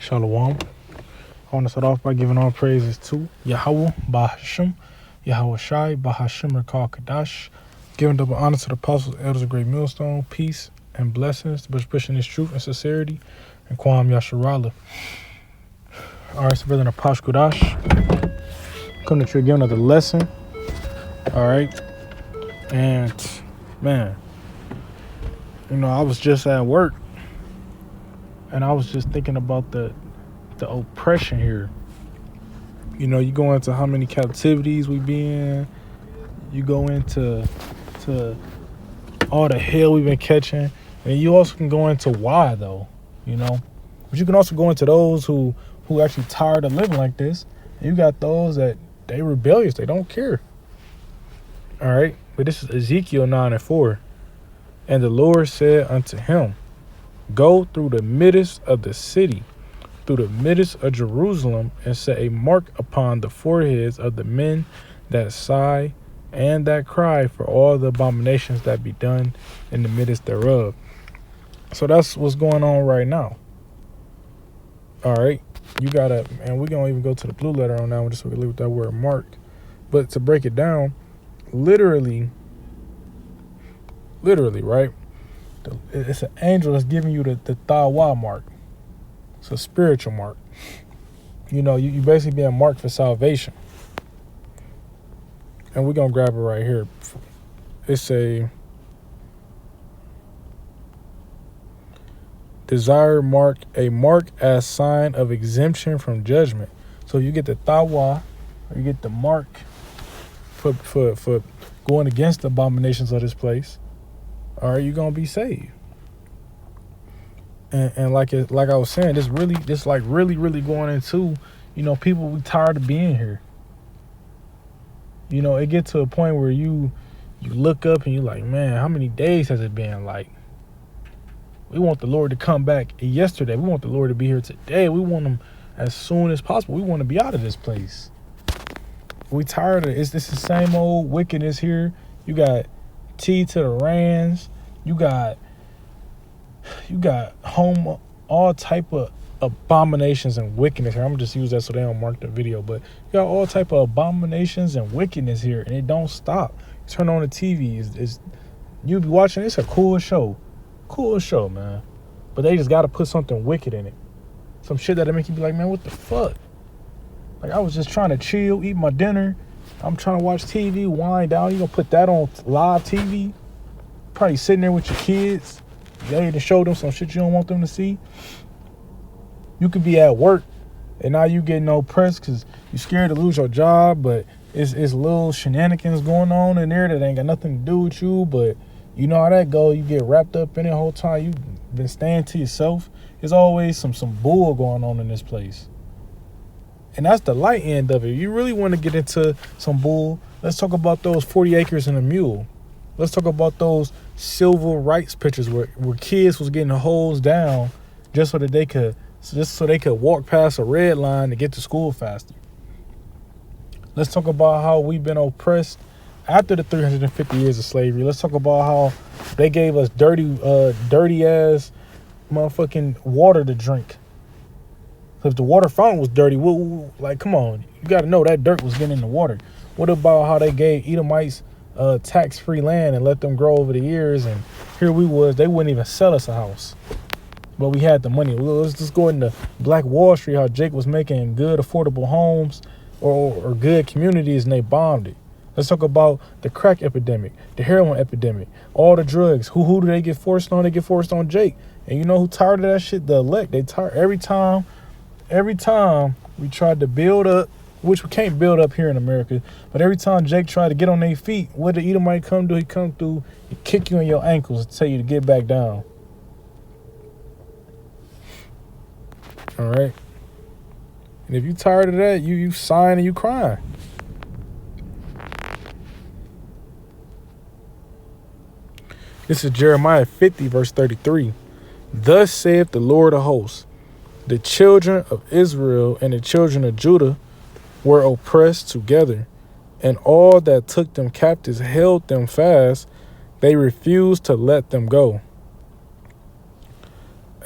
Shalom. I want to start off by giving all praises to Yahweh Bahashim, Yahweh Shai Bahashim Rekal Kadash, giving double honor to the apostles, elders of Great Millstone, peace and blessings to pushing this truth and sincerity, and Kwam Yasharala. All right, so brother Apash Kudash, come to you again another lesson. All right, and man, I was just at work, and I was just thinking about the oppression here. You go into how many captivities we be in. You go into all the hell we've been catching, and you also can go into why though. But you can also go into those who actually tired of living like this. And you got those that they rebellious, they don't care. All right, but this is Ezekiel 9:4, and the Lord said unto him, go through the midst of the city, through the midst of Jerusalem, and set a mark upon the foreheads of the men that sigh and that cry for all the abominations that be done in the midst thereof. So that's what's going on right now. All right, you gotta, and we're gonna even go to the blue letter on that one just so we can leave with that word mark. But to break it down, literally, right? It's an angel that's giving you the Tawa mark. It's a spiritual mark. You basically being marked for salvation. And we're going to grab it right here. It's a desired mark, a mark as sign of exemption from judgment. So you get the Tawa, or you get the mark for going against the abominations of this place. Or you're going to be saved. And like I was saying, this really going into, people we tired of being here. It gets to a point where you look up and you're like, man, how many days has it been? Like, we want the Lord to come back yesterday. We want the Lord to be here today. We want him as soon as possible. We want to be out of this place. We tired of it. It's the same old wickedness here. You got T to the Rands. You got home, all type of abominations and wickedness here. I'm gonna just use that so they don't mark the video, but you got all type of abominations and wickedness here, and it don't stop. You turn on the TV, you be watching. It's a cool show, man. But they just got to put something wicked in it, some shit that'll make you be like, man, what the fuck? Like, I was just trying to chill, eat my dinner. I'm trying to watch TV, wind down. You gonna put that on live TV? Probably sitting there with your kids. You ready to show them some shit you don't want them to see. You could be at work, and now you getting oppressed because you're scared to lose your job, but it's little shenanigans going on in there that ain't got nothing to do with you, but you know how that go. You get wrapped up in it the whole time. You've been staying to yourself. There's always some bull going on in this place. And that's the light end of it. You really want to get into some bull, let's talk about those 40 acres and a mule. Let's talk about those civil rights pictures where kids was getting hosed down just so they could walk past a red line to get to school faster. Let's talk about how we've been oppressed after the 350 years of slavery. Let's talk about how they gave us dirty ass motherfucking water to drink. If the water fountain was dirty, like, come on, you got to know that dirt was getting in the water. What about how they gave Edomites tax-free land and let them grow over the years, and here we was, they wouldn't even sell us a house, but we had the money. Let's just go into Black Wall Street, how Jake was making good affordable homes or good communities, and they bombed it. Let's talk about the crack epidemic, the heroin epidemic, all the drugs. Who do they get forced on? They get forced on Jake. And you know who tired of that shit? The elect. They tired every time we tried to build up, which we can't build up here in America, but every time Jake tried to get on their feet, what did Edomite come do? He come through, he kick you in your ankles and tell you to get back down. All right? And if you tired of that, you sighing and you crying. This is Jeremiah 50, verse 33. Thus saith the Lord of hosts, the children of Israel and the children of Judah were oppressed together, and all that took them captives held them fast. They refused to let them go.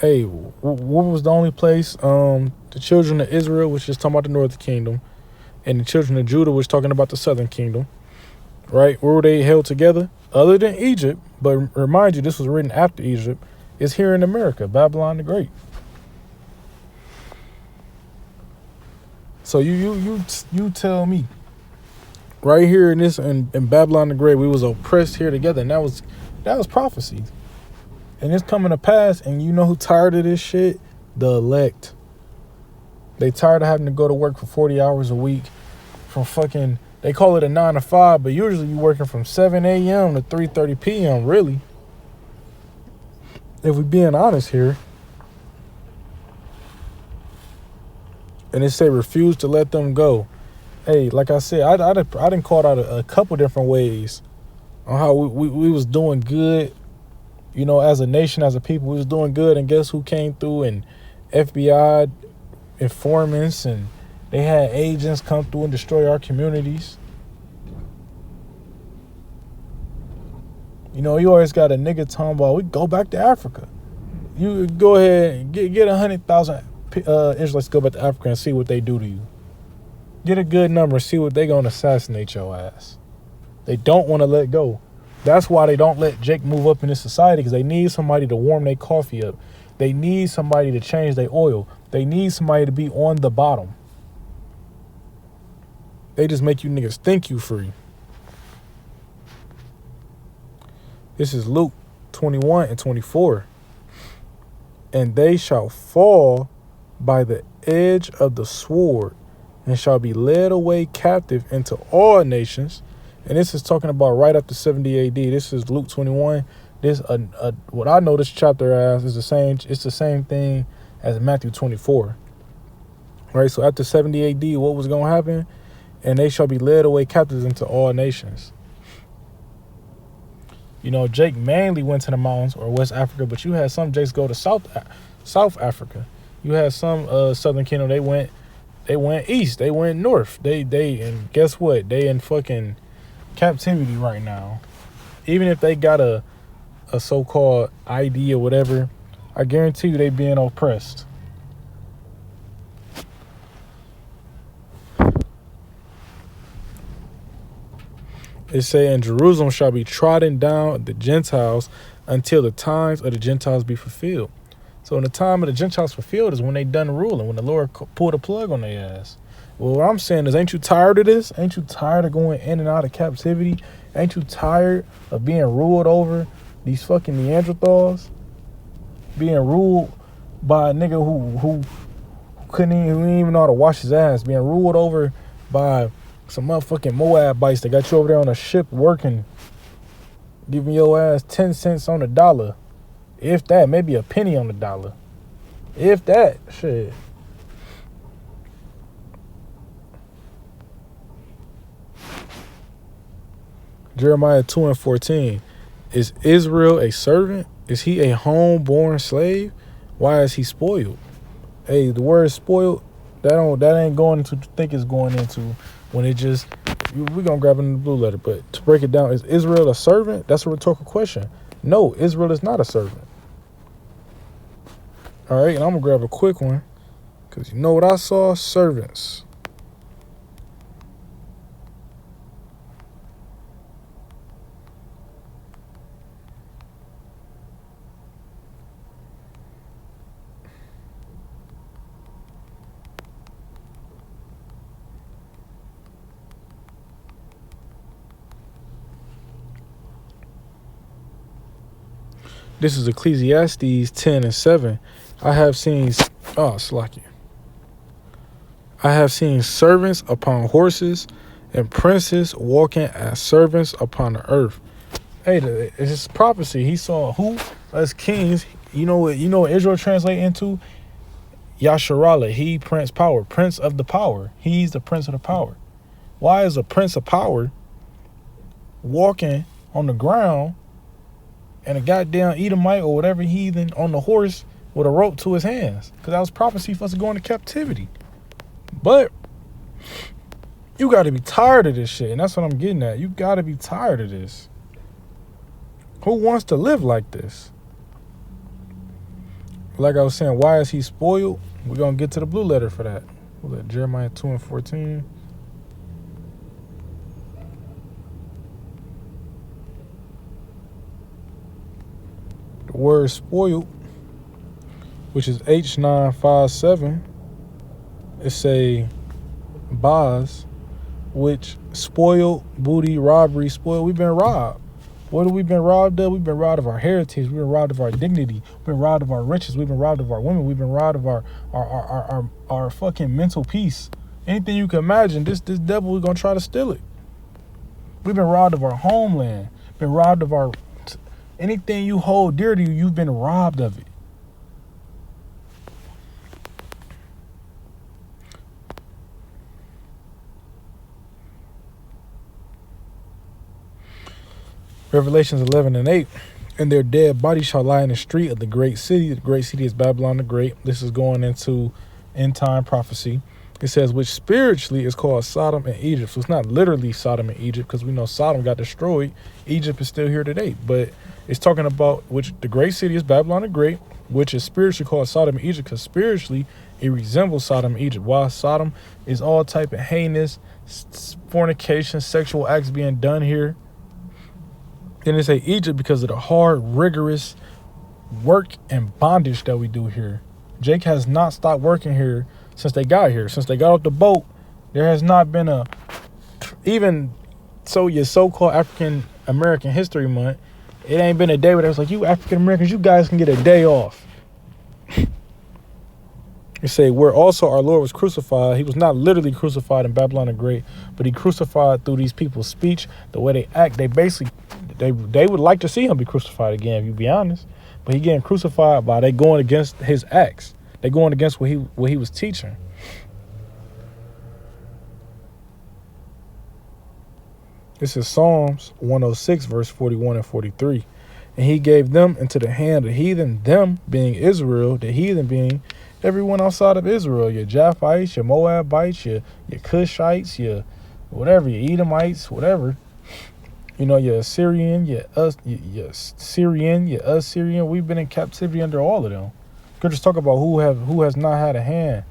Hey, what was the only place the children of Israel, which is talking about the northern kingdom, and the children of Judah, was talking about the southern kingdom, right? Where were they held together? Other than Egypt, but remind you, this was written after Egypt, is here in America, Babylon the Great. So you tell me, right here in this in Babylon the Great, we was oppressed here together, and that was prophecy. And it's coming to pass, and you know who tired of this shit? The elect. They tired of having to go to work for 40 hours a week from fucking, they call it a 9 to 5, but usually you working from 7 a.m. to 3:30 p.m. really. If we being honest here. And they say refuse to let them go. Hey, like I said, I done called out a couple different ways on how we was doing good. You know, as a nation, as a people, we was doing good, and guess who came through? And FBI informants, and they had agents come through and destroy our communities. You know, you always got a nigga talking about we go back to Africa. You go ahead and get 100,000 Israelites go back to Africa and see what they do to you. Get a good number and see what they gonna assassinate your ass. They don't want to let go. That's why they don't let Jake move up in this society, because they need somebody to warm their coffee up. They need somebody to change their oil. They need somebody to be on the bottom. They just make you niggas think you free. This is Luke 21 and 24. And they shall fall by the edge of the sword, and shall be led away captive into all nations. And this is talking about right after 70 AD. This is Luke 21. This what I know this chapter as is the same. It's the same thing as Matthew 24. Right. So after 70 AD, what was going to happen? And they shall be led away captives into all nations. You know, Jake mainly went to the mountains or West Africa, but you had some Jakes go to South Africa. You had some Southern Kingdom. They went east. They went north. They and guess what? They in fucking captivity right now. Even if they got a so-called ID or whatever, I guarantee you they being oppressed. It say, and Jerusalem shall be trodden down the Gentiles until the times of the Gentiles be fulfilled. So when the time of the Gentiles fulfilled is when they done ruling, when the Lord pulled a plug on their ass. Well, what I'm saying is, ain't you tired of this? Ain't you tired of going in and out of captivity? Ain't you tired of being ruled over these fucking Neanderthals? Being ruled by a nigga who didn't even know how to wash his ass. Being ruled over by some motherfucking Moabites that got you over there on a ship working, giving your ass 10 cents on the dollar. If that, maybe a penny on the dollar. If that, shit. Jeremiah 2 and 14. Is Israel a servant? Is he a homeborn slave? Why is he spoiled? Hey, the word spoiled, that ain't going into what you think it's going into when it just, we're going to grab it in the blue letter. But to break it down, is Israel a servant? That's a rhetorical question. No, Israel is not a servant. All right, and I'm going to grab a quick one, because you know what I saw? Servants. This is Ecclesiastes 10 and 7. I have seen servants upon horses and princes walking as servants upon the earth. Hey, it's just prophecy. He saw who as kings. You know what Israel translate into? Yasharallah. He prince power, prince of the power. He's the prince of the power. Why is a prince of power walking on the ground and a goddamn Edomite or whatever heathen on the horse with a rope to his hands? Because that was prophecy for us to go into captivity. But you got to be tired of this shit, and that's what I'm getting at. You got to be tired of this. Who wants to live like this? like I was saying, why is he spoiled? We're going to get to the blue letter for that. We'll let Jeremiah 2:14. The word spoiled, which is H957, it's a Baz, which spoiled, booty, robbery, spoiled. We've been robbed. What have we been robbed of? We've been robbed of our heritage. We've been robbed of our dignity. We've been robbed of our riches. We've been robbed of our women. We've been robbed of our fucking mental peace. Anything you can imagine, this devil is gonna try to steal it. We've been robbed of our homeland. Been robbed of our anything you hold dear to you. You've been robbed of it. Revelations 11:8, and their dead bodies shall lie in the street of the great city. The great city is Babylon the Great. This is going into end time prophecy. It says, which spiritually is called Sodom and Egypt. So it's not literally Sodom and Egypt, because we know Sodom got destroyed. Egypt is still here today. But it's talking about which the great city is Babylon the Great, which is spiritually called Sodom and Egypt, because spiritually it resembles Sodom and Egypt. While Sodom is all type of heinous fornication, sexual acts being done here. Then they say Egypt because of the hard, rigorous work and bondage that we do here. Jake has not stopped working here since they got here. Since they got off the boat, there has not been even so your so-called African American History Month, it ain't been a day where it's like, you African Americans, you guys can get a day off. You say, where also our Lord was crucified. He was not literally crucified in Babylon the Great, but he crucified through these people's speech, the way they act. They basically, they would like to see him be crucified again, if you be honest. But he getting crucified by they going against his acts. They going against what he was teaching. This is Psalms 106, verse 41 and 43. And he gave them into the hand of heathen, them being Israel, the heathen being everyone outside of Israel, your Japhites, your Moabites, your Cushites, your whatever, your Edomites, whatever. You know, your Assyrian, your Syrian, your Assyrian. We've been in captivity under all of them. Could just talk about who has not had a hand.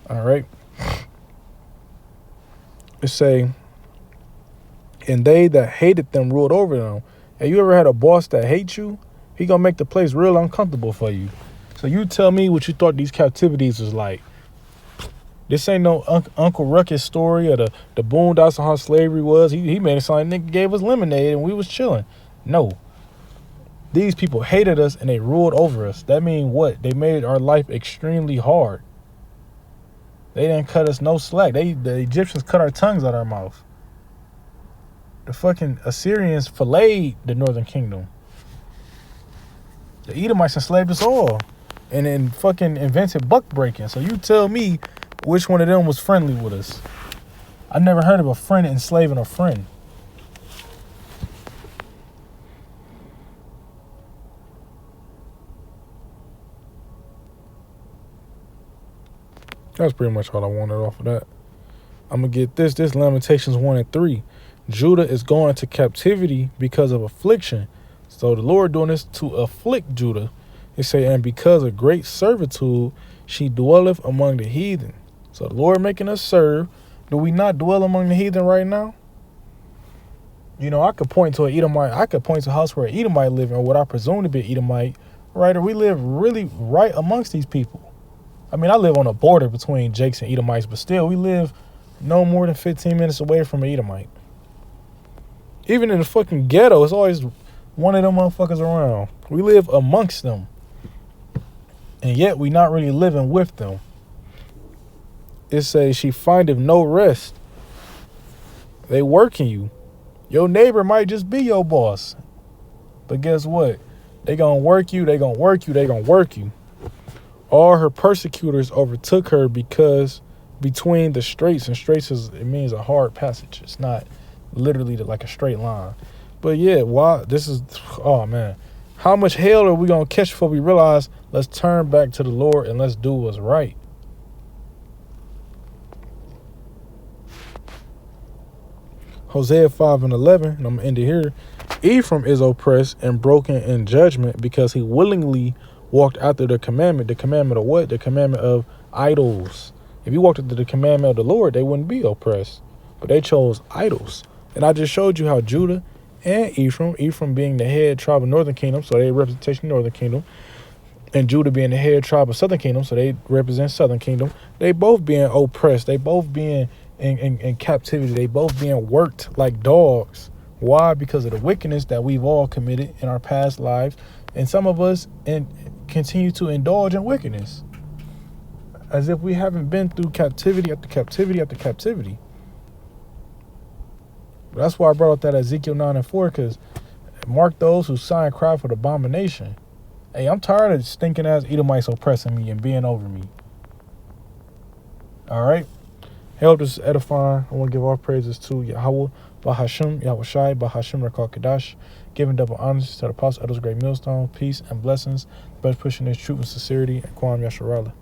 All right. It say, and they that hated them ruled over them. Have you ever had a boss that hates you? He gonna make the place real uncomfortable for you. So you tell me what you thought these captivities was like. This ain't no Uncle Ruckus story of the Boondocks and how slavery was. He made it sound like nigga gave us lemonade and we was chilling. No. These people hated us and they ruled over us. That mean what? They made our life extremely hard. They didn't cut us no slack. The Egyptians cut our tongues out our mouth. The fucking Assyrians filleted the northern kingdom. The Edomites enslaved us all. And then fucking invented buck breaking. So you tell me which one of them was friendly with us. I never heard of a friend enslaving a friend. That's pretty much all I wanted off of that. I'm going to get this Lamentations 1 and 3. Judah is going to captivity because of affliction. So the Lord doing this to afflict Judah. They say, and because of great servitude, she dwelleth among the heathen. So the Lord making us serve. Do we not dwell among the heathen right now? You know, I could point to an Edomite. I could point to a house where an Edomite live in, or what I presume to be an Edomite, right? Or we live really right amongst these people. I mean, I live on a border between Jakes and Edomites, but still, we live no more than 15 minutes away from an Edomite. Even in the fucking ghetto, it's always one of them motherfuckers around. We live amongst them. And yet we not really living with them. It says she findeth no rest. They working you. Your neighbor might just be your boss. But guess what? They gonna work you, they gonna work you, they gonna work you. All her persecutors overtook her because between the straits, and straits it means a hard passage. It's not literally like a straight line. But yeah, why this is, oh man. How much hell are we going to catch before we realize let's turn back to the Lord and let's do what's right? Hosea 5 and 11, and I'm going to end it here. Ephraim is oppressed and broken in judgment because he willingly walked after the commandment. The commandment of what? The commandment of idols. If you walked after the commandment of the Lord, they wouldn't be oppressed. But they chose idols. And I just showed you how Judah and Ephraim being the head tribe of Northern Kingdom, so they representation of Northern Kingdom, and Judah being the head tribe of Southern Kingdom, so they represent Southern Kingdom, they both being oppressed. They both being in captivity. They both being worked like dogs. Why? Because of the wickedness that we've all committed in our past lives. And some of us continue to indulge in wickedness. As if we haven't been through captivity after captivity after captivity. That's why I brought up that Ezekiel 9:4, because mark those who sigh and cry for the abomination. Hey, I'm tired of stinking ass Edomites oppressing me and being over me. All right? Help this edifying. I want to give all praises to Yahweh, Bahashim, Yahweh Shai, Bahashim, Rakal Kadash, giving double honors to the apostle, elders, great millstone, peace and blessings, best pushing this truth and sincerity, and Kwam Yasharala.